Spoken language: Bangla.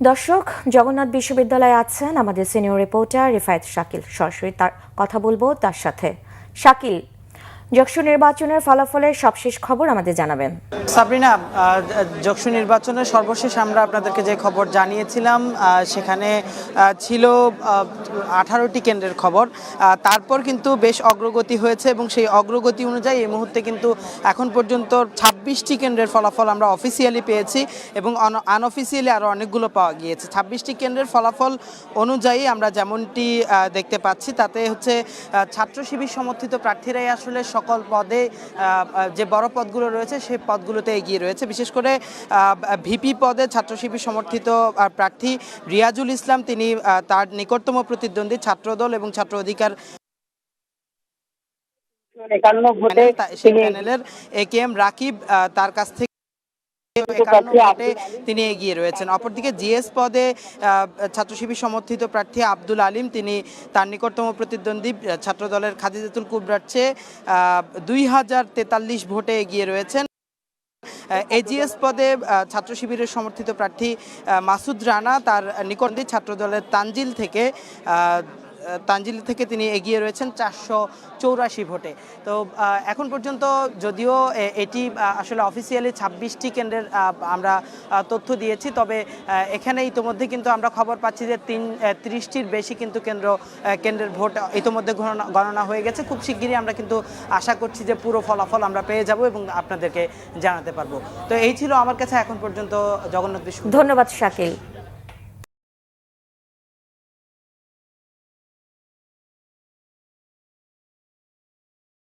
দর্শক, জগন্নাথ বিশ্ববিদ্যালয়ে আছেন আমাদের সিনিয়র রিপোর্টার রিফায়েত শাকিল। সরাসরি তার কথা বলবো তার সাথে। শাকিল, যশোর নির্বাচনের ফলাফলের সবশেষ খবর আমাদের জানাবেন। সাবরিনা, যশোর নির্বাচনের সর্বশেষ আমরা আপনাদেরকে যে খবর জানিয়েছিলাম সেখানে ছিল 18টি কেন্দ্রের খবর। তারপর কিন্তু বেশ অগ্রগতি হয়েছে এবং সেই অগ্রগতি অনুযায়ী এই মুহূর্তে কিন্তু এখন পর্যন্ত 26টি কেন্দ্রের ফলাফল আমরা অফিসিয়ালি পেয়েছি এবং আনঅফিসিয়ালি আরও অনেকগুলো পাওয়া গিয়েছে। 26টি কেন্দ্রের ফলাফল অনুযায়ী আমরা যেমনটি দেখতে পাচ্ছি তাতে হচ্ছে ছাত্র শিবির সমর্থিত প্রার্থীরাই আসলে সকল পদে যে বড় পদগুলো রয়েছে সেই পদগুলোতে এগিয়ে রয়েছে। বিশেষ করে ভিপি পদে ছাত্র শিবির সমর্থিত প্রার্থী রিয়াজুল ইসলাম, তিনি তার নিকটতম প্রতিদ্বন্দ্বী ছাত্রদল এবং ছাত্র অধিকার 51 ভোটে সেই প্যানেলের একেএম রাকিব, তার কাছ থেকে 51 ভোটে তিনি এগিয়ে রয়েছেন। অপরদিকে জিএস পদে ছাত্র শিবির সমর্থিত প্রার্থী আব্দুল আলিম, তিনি তার নিকটতম প্রতিদ্বন্দ্বী ছাত্রদলের খাদিজাতুল কুবরার চেয়ে 2043 ভোটে এগিয়ে রয়েছেন। এজিএস পদে ছাত্র শিবিরের সমর্থিত প্রার্থী মাসুদ রানা, তার নিকটবর্তী ছাত্রদলের তানজিল থেকে তিনি এগিয়ে রয়েছেন 484 ভোটে। তো এখন পর্যন্ত যদিও এটি আসলে অফিসিয়ালি 26টি কেন্দ্রের আমরা তথ্য দিয়েছি, তবে এখানে ইতোমধ্যে কিন্তু আমরা খবর পাচ্ছি যে 30টির বেশি কিন্তু কেন্দ্রের ভোট ইতোমধ্যে গণনা হয়ে গেছে। খুব শিগগিরই আমরা কিন্তু আশা করছি যে পুরো ফলাফল আমরা পেয়ে যাব এবং আপনাদেরকে জানাতে পারবো। তো এই ছিল আমার কাছে এখন পর্যন্ত জগন্নাথ বিশ্ববিদ্যালয়। ধন্যবাদ শাকিল।